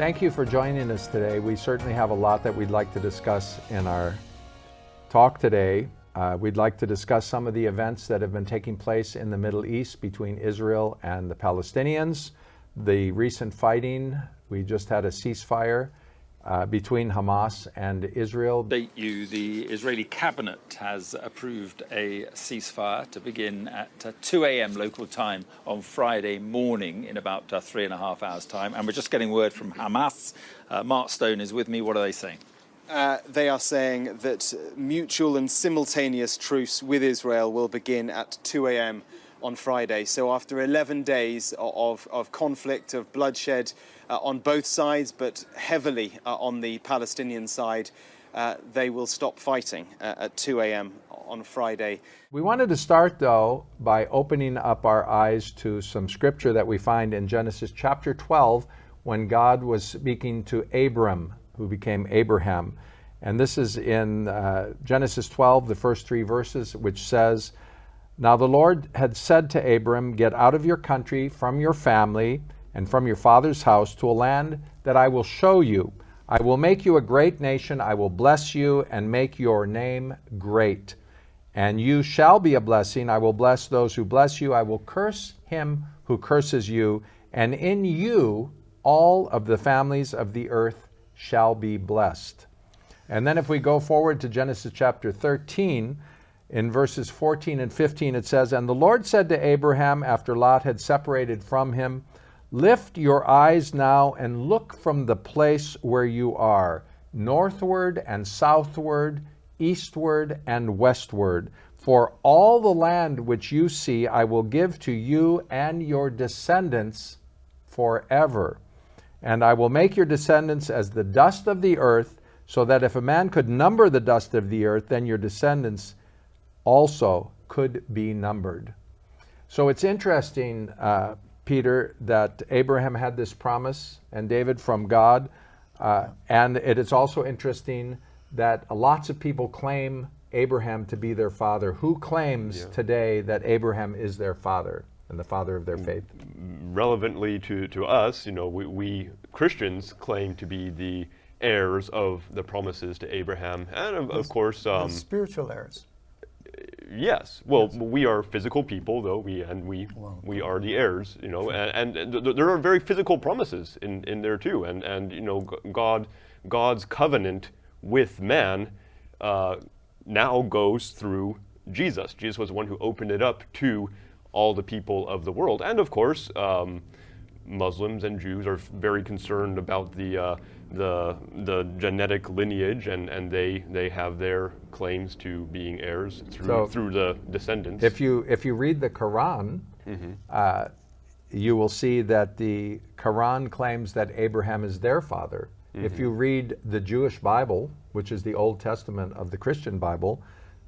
Thank you for joining us today. We certainly have a lot that we'd like to discuss in our talk today. We'd like to discuss some of the events that have been taking place in the Middle East between Israel and the Palestinians. The recent fighting, we just had a ceasefire between Hamas and Israel. The Israeli cabinet has approved a ceasefire to begin at 2 a.m. local time on Friday morning in about 3.5 hours' time. And we're just getting word from Hamas. Mark Stone is with me. What are they saying? They are saying that mutual and simultaneous truce with Israel will begin at 2 a.m. on Friday. So after 11 days of conflict, of bloodshed on both sides, but heavily on the Palestinian side, they will stop fighting at 2 a.m. on Friday. We wanted to start, though, by opening up our eyes to some scripture that we find in Genesis chapter 12, when God was speaking to Abram, who became Abraham. And this is in Genesis 12, the first 3 verses, which says, "Now the Lord had said to Abram, get out of your country, from your family, and from your father's house to a land that I will show you. I will make you a great nation. I will bless you and make your name great. And you shall be a blessing. I will bless those who bless you. I will curse him who curses you. And in you all of the families of the earth shall be blessed." And then if we go forward to Genesis chapter 13, in verses 14 and 15, it says, "And the Lord said to Abraham, after Lot had separated from him, lift your eyes now and look from the place where you are, northward and southward, eastward and westward. For all the land which you see I will give to you and your descendants forever. And I will make your descendants as the dust of the earth, so that if a man could number the dust of the earth, then your descendants also could be numbered." So it's interesting, Peter, that Abraham had this promise, and David, from God. And it is also interesting that lots of people claim Abraham to be their father. Who claims today that Abraham is their father and the father of their faith? Relevantly to us, we Christians claim to be the heirs of the promises to Abraham, and of course, spiritual heirs. Yes. Well, we are physical people, though. We are the heirs. And there are very physical promises in there too. And God's covenant with man now goes through Jesus. Jesus was the one who opened it up to all the people of the world. And of course, Muslims and Jews are very concerned about the genetic lineage, and they have their claims to being heirs through the descendants. If you read the Quran, you will see that the Quran claims that Abraham is their father. If you read the Jewish Bible, which is the Old Testament of the Christian Bible,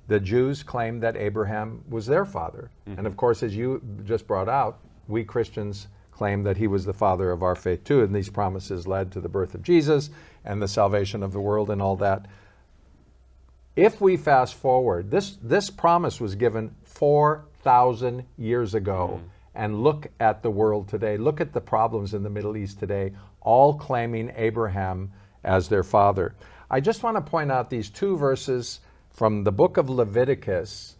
the Jews claim that Abraham was their father. And of course, as you just brought out, we Christians claim that he was the father of our faith too, and these promises led to the birth of Jesus and the salvation of the world and all that. If we fast forward, this promise was given 4,000 years ago, and look at the world today. Look at the problems in the Middle East today, all claiming Abraham as their father. I just want to point out these 2 verses from the book of Leviticus,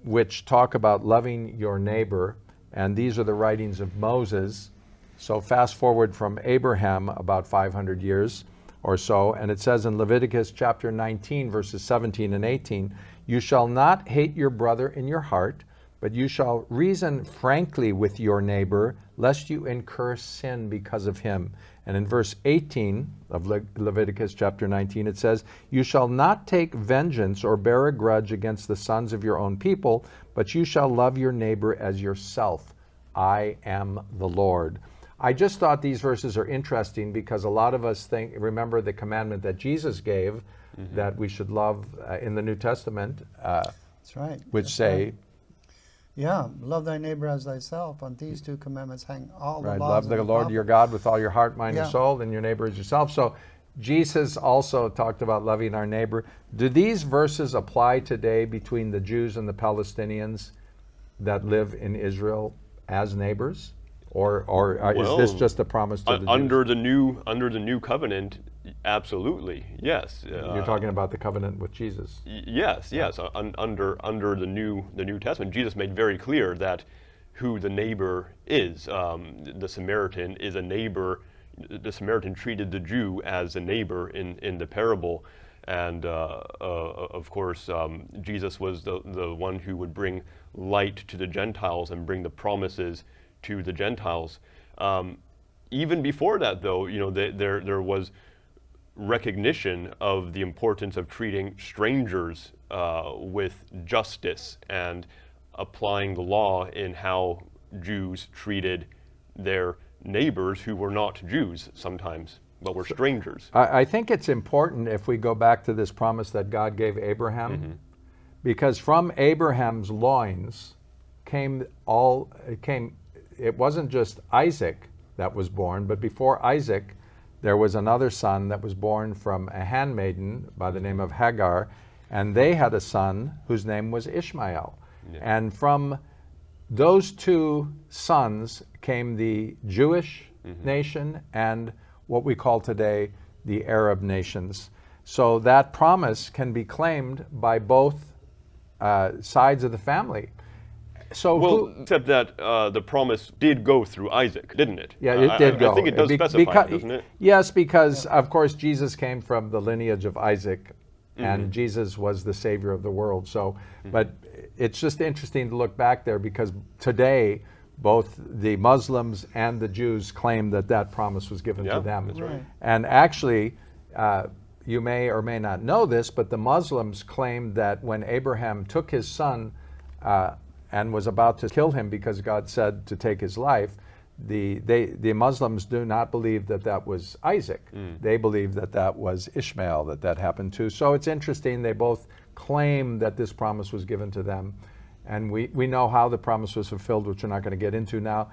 which talk about loving your neighbor. And these are the writings of Moses. So fast forward from Abraham about 500 years or so, and it says in Leviticus chapter 19, verses 17 and 18, "You shall not hate your brother in your heart, but you shall reason frankly with your neighbor, lest you incur sin because of him." And in verse 18 of Leviticus chapter 19, it says, "You shall not take vengeance or bear a grudge against the sons of your own people, but you shall love your neighbor as yourself. I am the Lord." I just thought these verses are interesting because a lot of us remember the commandment that Jesus gave, that we should love in the New Testament. That's right. Which say, yeah, love thy neighbor as thyself. On these 2 commandments hang all the laws. Love the Lord your God with all your heart, mind, and soul, and your neighbor as yourself. So Jesus also talked about loving our neighbor. Do these verses apply today between the Jews and the Palestinians that live in Israel as neighbors? Or is this just a promise to the Jews? Under the new covenant, absolutely, yes. You're talking about the covenant with Jesus. Yes. Under the New Testament, Jesus made very clear that who the neighbor is. The Samaritan is a neighbor. The Samaritan treated the Jew as a neighbor in the parable, and of course, Jesus was the one who would bring light to the Gentiles and bring the promises to the Gentiles. Even before that, though, there was recognition of the importance of treating strangers with justice and applying the law in how Jews treated their neighbors who were not Jews sometimes, but were strangers. I think it's important if we go back to this promise that God gave Abraham, because from Abraham's loins it wasn't just Isaac that was born, but before Isaac, there was another son that was born from a handmaiden by the name of Hagar, and they had a son whose name was Ishmael. Yeah. And from those two sons came the Jewish nation and what we call today the Arab nations. So that promise can be claimed by both sides of the family. So except that the promise did go through Isaac, didn't it? Yeah, it did go. I think it does specify, doesn't it? Yes, because of course Jesus came from the lineage of Isaac, and Jesus was the Savior of the world. So, but it's just interesting to look back there, because today both the Muslims and the Jews claim that promise was given to them. That's right. And actually, you may or may not know this, but the Muslims claim that when Abraham took his son and was about to kill him because God said to take his life, the Muslims do not believe that was Isaac. They believe that was Ishmael that happened to. So it's interesting, they both claim that this promise was given to them. And we know how the promise was fulfilled, which we're not going to get into now.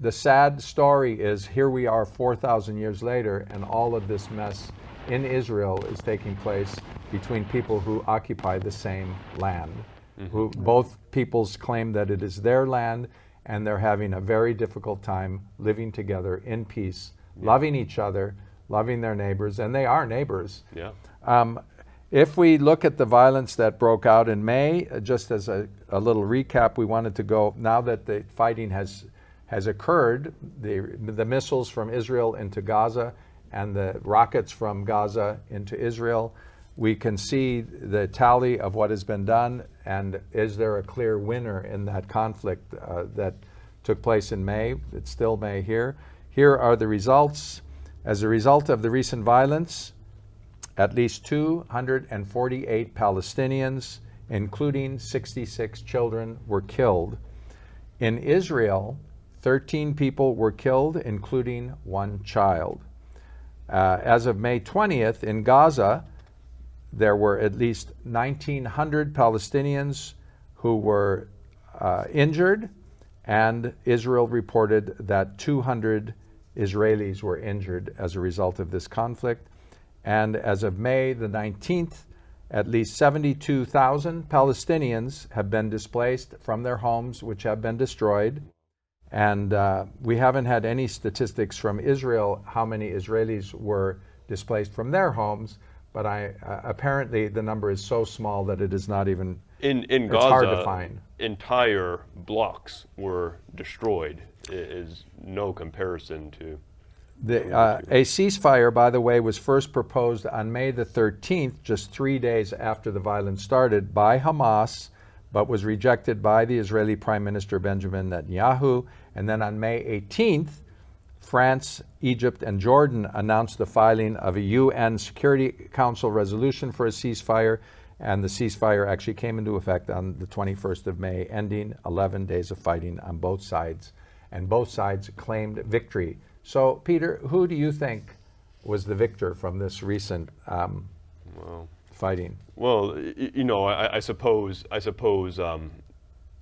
The sad story is, here we are 4,000 years later, and all of this mess in Israel is taking place between people who occupy the same land. Who both peoples claim that it is their land, and they're having a very difficult time living together in peace, loving each other, loving their neighbors, and they are neighbors. If we look at the violence that broke out in May, just as a little recap, we wanted to go, now that the fighting has occurred, the missiles from Israel into Gaza and the rockets from Gaza into Israel, we can see the tally of what has been done, and is there a clear winner in that conflict that took place in May? It's still May here. Here are the results. As a result of the recent violence, at least 248 Palestinians, including 66 children, were killed. In Israel, 13 people were killed, including one child. As of May 20th, in Gaza, there were at least 1,900 Palestinians who were injured, and Israel reported that 200 Israelis were injured as a result of this conflict. And as of May the 19th, at least 72,000 Palestinians have been displaced from their homes, which have been destroyed. And we haven't had any statistics from Israel how many Israelis were displaced from their homes, but apparently the number is so small that it is not even, in it's Gaza, hard to find. Entire blocks were destroyed. It is no comparison to... A ceasefire, by the way, was first proposed on May the 13th, just 3 days after the violence started, by Hamas, but was rejected by the Israeli Prime Minister Benjamin Netanyahu. And then on May 18th, France, Egypt, and Jordan announced the filing of a UN Security Council resolution for a ceasefire, and the ceasefire actually came into effect on the 21st of May, ending 11 days of fighting on both sides, and both sides claimed victory. So, Peter, who do you think was the victor from this recent fighting? Well, I suppose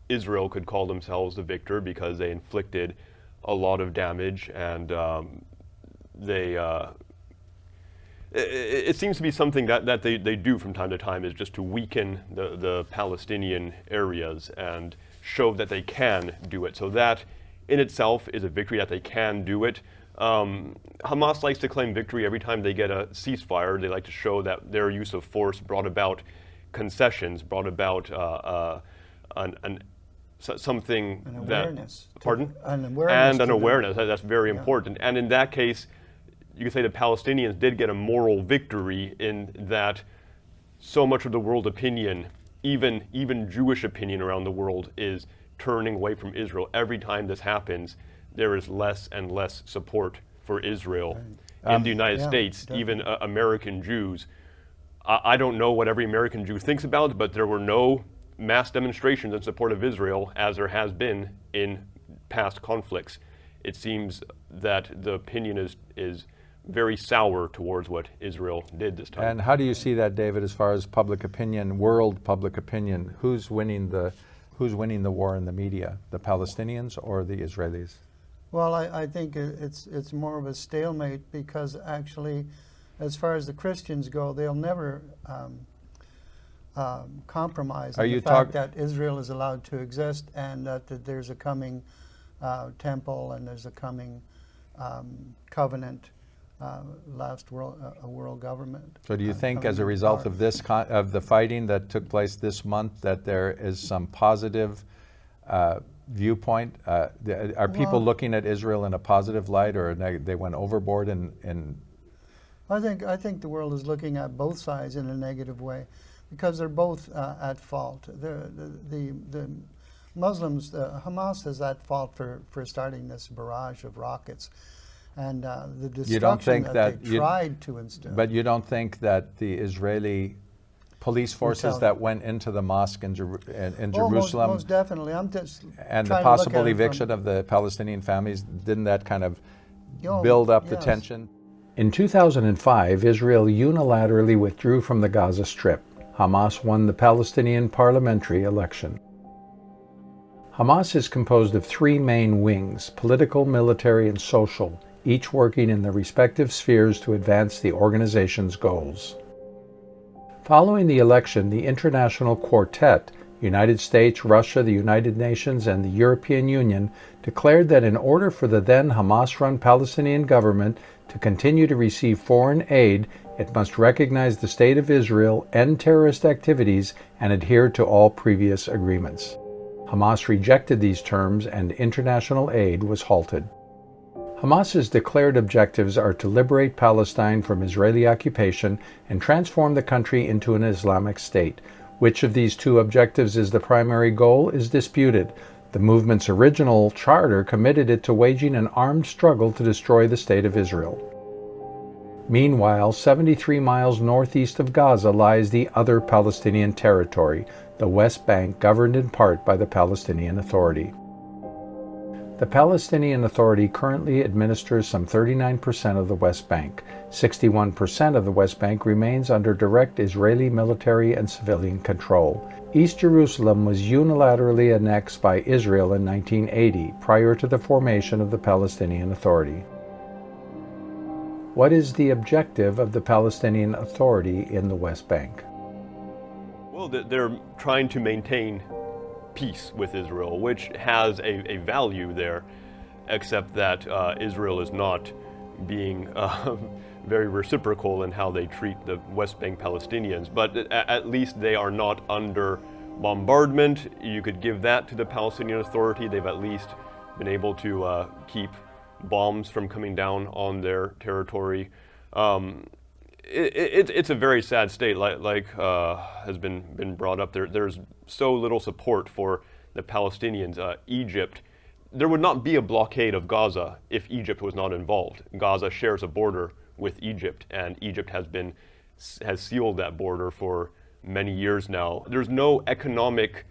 Israel could call themselves the victor because they inflicted a lot of damage, and it seems to be something that they do from time to time, is just to weaken the Palestinian areas and show that they can do it. So that in itself is a victory that they can do it. Hamas likes to claim victory every time they get a ceasefire. They like to show that their use of force brought about concessions, brought about something An that, awareness. pardon? An awareness. And an to awareness. That's very important. And in that case, you could say the Palestinians did get a moral victory in that so much of the world opinion, even Jewish opinion around the world, is turning away from Israel. Every time this happens, there is less and less support for Israel. In the United States, definitely. even American Jews, I don't know what every American Jew thinks about it, but there were no mass demonstrations in support of Israel as there has been in past conflicts. It seems that the opinion is very sour towards what Israel did this time. And how do you see that, David, as far as public opinion, world public opinion? Who's winning the war in the media, the Palestinians or the Israelis? Well, I think it's more of a stalemate, because actually, as far as the Christians go, they'll never compromise on the fact that Israel is allowed to exist, and that there's a coming temple, and there's a coming covenant, world government. So do you think as a result of this, of the fighting that took place this month, that there is some positive viewpoint? Are people looking at Israel in a positive light, or they went overboard in I think the world is looking at both sides in a negative way, because they're both at fault. The Muslims, Hamas is at fault for starting this barrage of rockets, and the destruction that they tried to instill. But you don't think that the Israeli police forces that went into the mosque in Jerusalem, most definitely. I'm just and the possible eviction of the Palestinian families, didn't that kind of build up the tension? In 2005, Israel unilaterally withdrew from the Gaza Strip. Hamas won the Palestinian Parliamentary election. Hamas is composed of three main wings: political, military, and social, each working in their respective spheres to advance the organization's goals. Following the election, the International Quartet, United States, Russia, the United Nations, and the European Union, declared that in order for the then Hamas-run Palestinian government to continue to receive foreign aid, it must recognize the State of Israel, end terrorist activities, and adhere to all previous agreements. Hamas rejected these terms, and international aid was halted. Hamas's declared objectives are to liberate Palestine from Israeli occupation and transform the country into an Islamic state. Which of these two objectives is the primary goal is disputed. The movement's original charter committed it to waging an armed struggle to destroy the State of Israel. Meanwhile, 73 miles northeast of Gaza lies the other Palestinian territory, the West Bank, governed in part by the Palestinian Authority. The Palestinian Authority currently administers some 39% of the West Bank. 61% of the West Bank remains under direct Israeli military and civilian control. East Jerusalem was unilaterally annexed by Israel in 1980, prior to the formation of the Palestinian Authority. What is the objective of the Palestinian Authority in the West Bank? Well, they're trying to maintain peace with Israel, which has a value there, except that Israel is not being very reciprocal in how they treat the West Bank Palestinians. But at least they are not under bombardment. You could give that to the Palestinian Authority. They've at least been able to keep bombs from coming down on their territory. It's a very sad state, like has been brought up. There's so little support for the Palestinians. Egypt, there would not be a blockade of Gaza if Egypt was not involved. Gaza shares a border with Egypt, and Egypt has sealed that border for many years now. There's no economic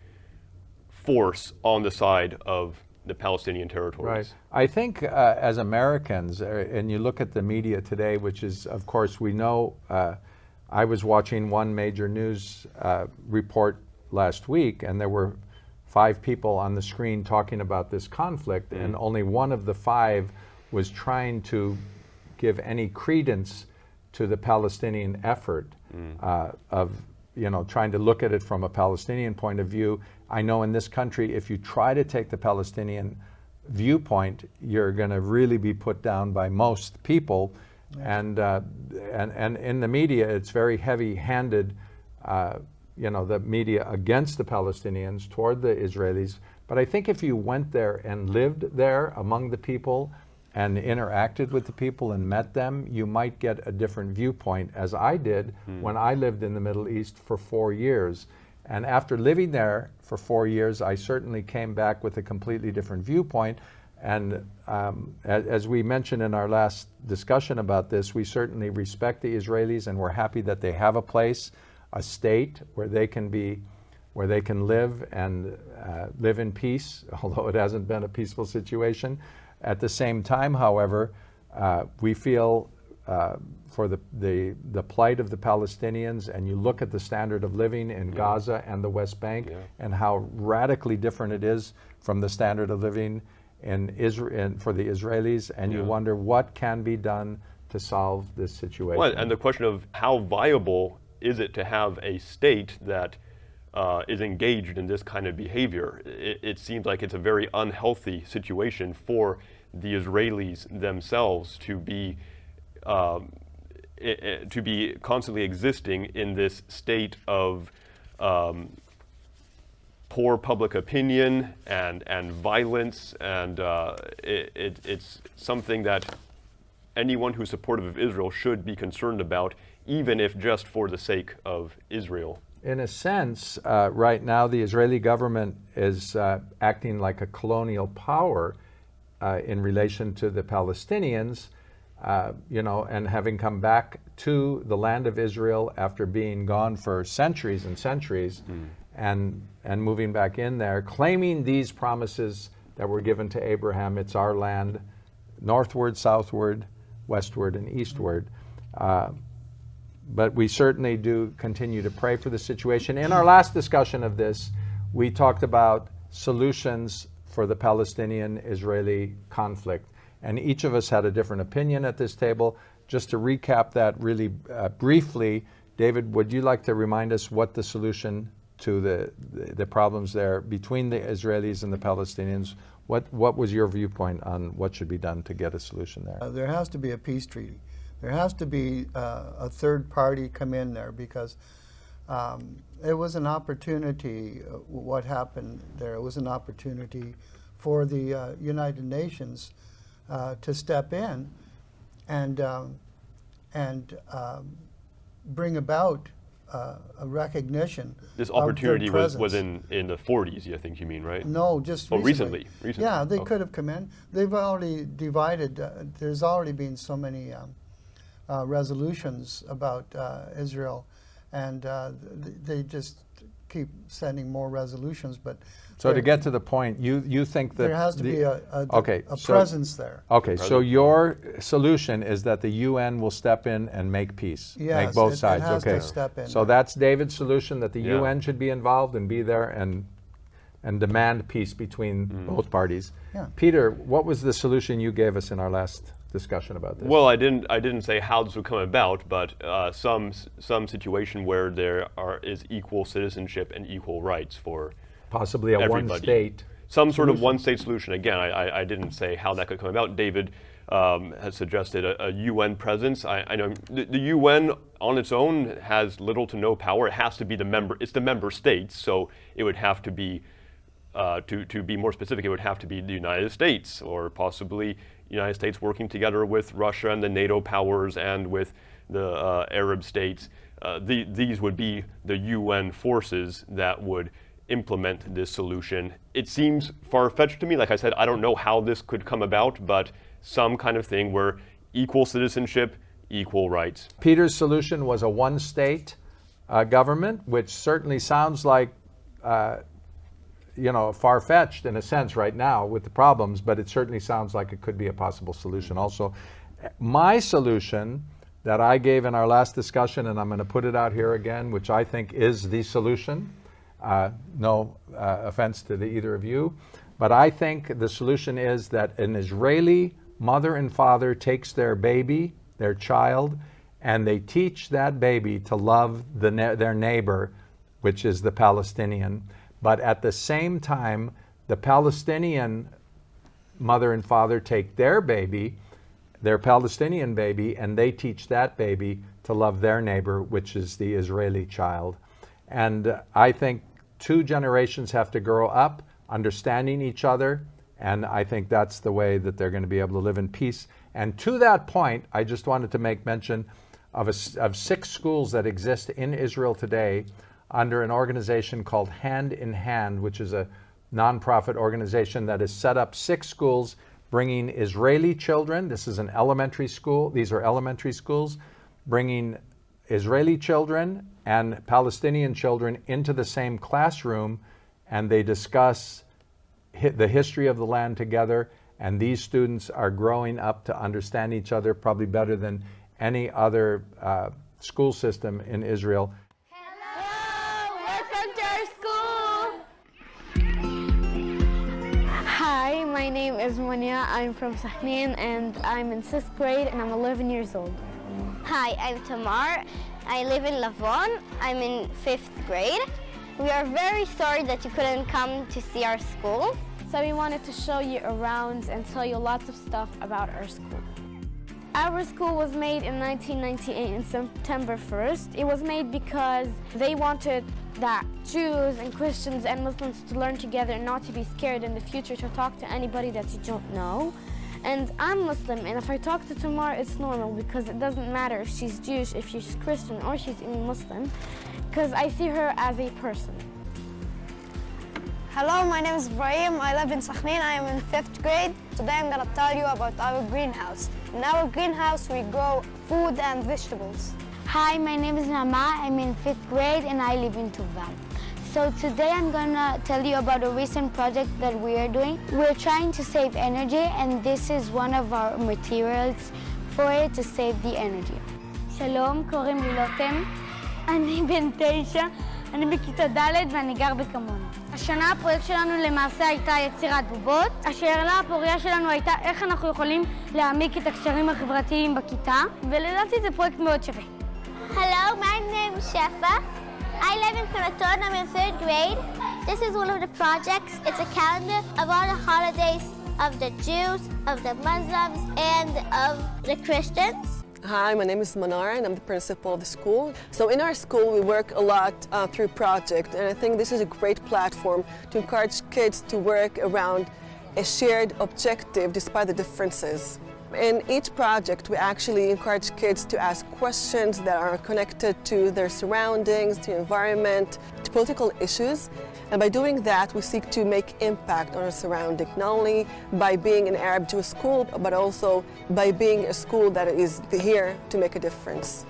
force on the side of the Palestinian territories. Right. I think as Americans, and you look at the media today, which is, of course, we know, I was watching one major news report last week, and there were 5 people on the screen talking about this conflict, and only one of the 5 was trying to give any credence to the Palestinian effort of, trying to look at it from a Palestinian point of view. I know in this country, if you try to take the Palestinian viewpoint, you're going to really be put down by most people. And in the media, it's very heavy-handed, the media against the Palestinians toward the Israelis. But I think if you went there and lived there among the people and interacted with the people and met them, you might get a different viewpoint, as I did when I lived in the Middle East for 4 years. And after living there for 4 years, I certainly came back with a completely different viewpoint. And as we mentioned in our last discussion about this, we certainly respect the Israelis, and we're happy that they have a place, a state where they can live and live in peace, although it hasn't been a peaceful situation. At the same time, however, we feel for the plight of the Palestinians, and you look at the standard of living in Gaza and the West Bank, and how radically different it is from the standard of living in Israel and for the Israelis, and you wonder what can be done to solve this situation. Well, and the question of how viable is it to have a state that is engaged in this kind of behavior? It seems like it's a very unhealthy situation for the Israelis themselves to be constantly existing in this state of poor public opinion and violence, and it's something that anyone who's supportive of Israel should be concerned about, even if just for the sake of Israel. In a sense, right now the Israeli government is acting like a colonial power in relation to the Palestinians, and having come back to the land of Israel after being gone for centuries and centuries, and moving back in there, claiming these promises that were given to Abraham. It's our land, northward, southward, westward, and eastward. But we certainly do continue to pray for the situation. In our last discussion of this, we talked about solutions for the Palestinian-Israeli conflict. And each of us had a different opinion at this table. Just to recap that really briefly, David, would you like to remind us what the solution to the problems there between the Israelis and the Palestinians? What was your viewpoint on what should be done to get a solution there? There has to be a peace treaty. There has to be a third party come in there, because it was an opportunity, what happened there. It was an opportunity for the United Nations to step in and bring about a recognition. This opportunity of their was in the 40s, I think you mean, right? No, just recently. Yeah, they could have come in. They've already divided. There's already been so many resolutions about Israel, and they just keep sending more resolutions. But so to get to the point, you think that there has to be a presence there. Okay, so your solution is that the UN will step in and make peace, make both sides. It has Okay, to step in. so that's David's solution, that the UN should be involved and be there and demand peace between both parties. Yeah. Peter, what was the solution you gave us in our last discussion about this? Well, I didn't say how this would come about, but some situation where there is equal citizenship and equal rights for possibly a everybody. one state. Some sort of one-state solution. Again, I didn't say how that could come about. David has suggested a UN presence. I know the UN on its own has little to no power. It has to be it's the member states, so it would have to be, to be more specific, it would have to be the United States, or possibly the United States working together with Russia and the NATO powers and with the Arab states. These would be the UN forces that would implement this solution. It seems far-fetched to me. Like I said, I don't know how this could come about, but some kind of thing where equal citizenship, equal rights. Peter's solution was a one-state government, which certainly sounds like far-fetched in a sense right now with the problems, but it certainly sounds like it could be a possible solution also. My solution that I gave in our last discussion, and I'm going to put it out here again, which I think is the solution, no offense to either of you, but I think the solution is that an Israeli mother and father takes their baby, their child, and they teach that baby to love their neighbor, which is the Palestinian. But at the same time, the Palestinian mother and father take their baby, their Palestinian baby, and they teach that baby to love their neighbor, which is the Israeli child. And I think 2 generations have to grow up understanding each other, and I think that's the way that they're going to be able to live in peace. And to that point, I just wanted to make mention of 6 schools that exist in Israel today under an organization called Hand in Hand, which is a nonprofit organization that has set up 6 schools bringing Israeli children. This is an elementary school. These are elementary schools, bringing Israeli children and Palestinian children into the same classroom, and they discuss the history of the land together. And these students are growing up to understand each other probably better than any other school system in Israel. Hello, welcome to our school. Hi, my name is Monia. I'm from Sahnin and I'm in 6th grade and I'm 11 years old. Hi, I'm Tamar. I live in Lavon. I'm in 5th grade. We are very sorry that you couldn't come to see our school. So we wanted to show you around and tell you lots of stuff about our school. Our school was made in 1998 on September 1st. It was made because they wanted that Jews and Christians and Muslims to learn together and not to be scared in the future to talk to anybody that you don't know. And I'm Muslim, and if I talk to Tamar, it's normal because it doesn't matter if she's Jewish, if she's Christian, or she's even Muslim, because I see her as a person. Hello, my name is Ibrahim. I live in Sahnin. I am in 5th grade. Today I'm going to tell you about our greenhouse. In our greenhouse, we grow food and vegetables. Hi, my name is Nama. I'm in 5th grade and I live in Tuval. So today I'm gonna tell you about a recent project that we are doing. We're trying to save energy and this is one of our materials for it to save the energy. שלום, קוראים לי לוטם. אני בן 9, אני בכיתה ד' ואני גר בקמון. השנה הפרויקט שלנו למעשה הייתה יצירת בובות. השאלה הפוריה שלנו הייתה איך אנחנו יכולים להעמיק את הקשרים החברתיים בכיתה, ולדעתי זה פרויקט מאוד שווה. Hello, my name is Shefa. I live in Panaton. I'm in 3rd grade. This is one of the projects. It's a calendar of all the holidays of the Jews, of the Muslims, and of the Christians. Hi, my name is Manara and I'm the principal of the school. So in our school we work a lot through projects, and I think this is a great platform to encourage kids to work around a shared objective despite the differences. In each project we actually encourage kids to ask questions that are connected to their surroundings, to environment, to political issues. And by doing that, we seek to make impact on our surrounding, not only by being an Arab Jewish school, but also by being a school that is here to make a difference.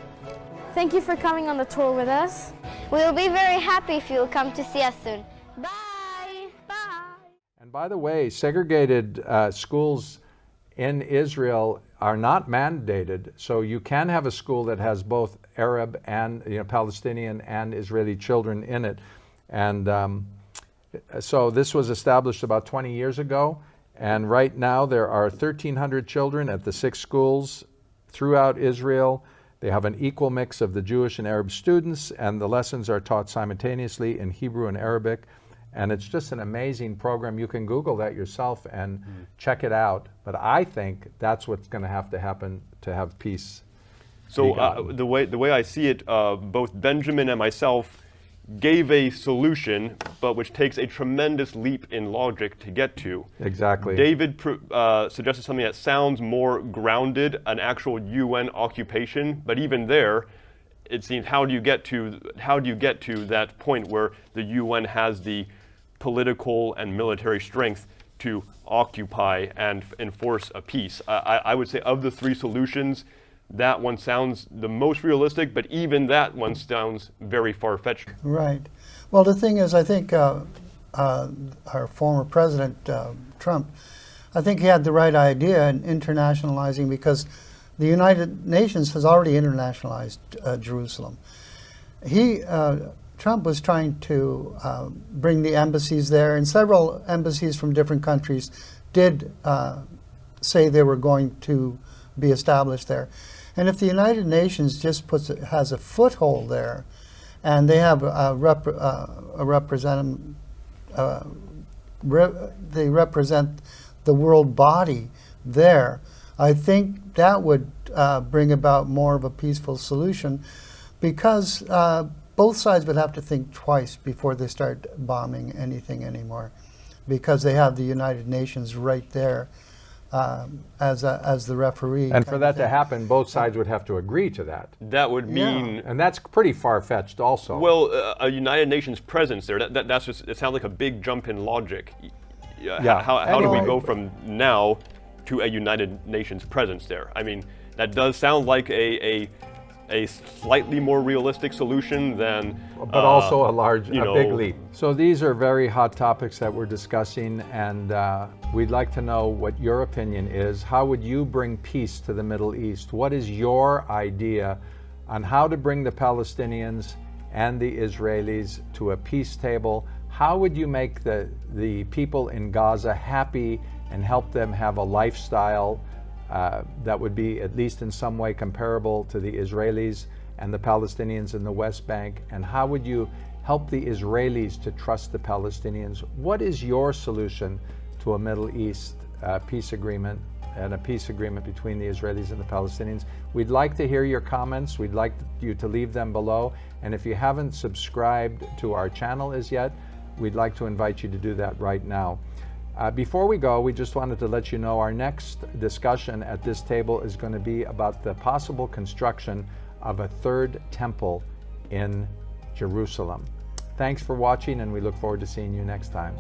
Thank you for coming on the tour with us. We will be very happy if you will come to see us soon. Bye! Bye! And by the way, segregated schools in Israel are not mandated, so you can have a school that has both Arab and Palestinian and Israeli children in it. And so this was established about 20 years ago, and right now there are 1,300 children at the 6 schools throughout Israel. They have an equal mix of the Jewish and Arab students, and the lessons are taught simultaneously in Hebrew and Arabic. And it's just an amazing program. You can Google that yourself and check it out. But I think that's what's going to happen to have peace. So the way I see it, both Benjamin and myself gave a solution, but which takes a tremendous leap in logic to get to. Exactly. David suggested something that sounds more grounded, an actual UN occupation, but even there, it seems how do you get to that point where the UN has the political and military strength to occupy and enforce a peace? I would say of the 3 solutions, that one sounds the most realistic, but even that one sounds very far-fetched. Right. Well, the thing is, I think our former president, Trump, I think he had the right idea in internationalizing, because the United Nations has already internationalized Jerusalem. Trump was trying to bring the embassies there, and several embassies from different countries did say they were going to be established there. And if the United Nations just has a foothold there, and they have they represent the world body there, I think that would bring about more of a peaceful solution, because both sides would have to think twice before they start bombing anything anymore, because they have the United Nations right there as the referee. And for that to happen, both sides would have to agree to that. That would mean, and that's pretty far-fetched also. well, a United Nations presence there. That's just, it sounds like a big jump in logic. Yeah. How do we Anyway. go from now to a United Nations presence there? I mean, that does sound like a slightly more realistic solution than, but also a big know, leap. So these are very hot topics that we're discussing, and we'd like to know what your opinion is. How would you bring peace to the Middle East? What is your idea on how to bring the Palestinians and the Israelis to a peace table? How would you make the people in Gaza happy and help them have a lifestyle that would be at least in some way comparable to the Israelis and the Palestinians in the West Bank? And how would you help the Israelis to trust the Palestinians? What is your solution to a Middle East peace agreement and a peace agreement between the Israelis and the Palestinians? We'd like to hear your comments. We'd like you to leave them below. And if you haven't subscribed to our channel as yet, we'd like to invite you to do that right now. Before we go, we just wanted to let you know our next discussion at this table is going to be about the possible construction of a third temple in Jerusalem. Thanks for watching, and we look forward to seeing you next time.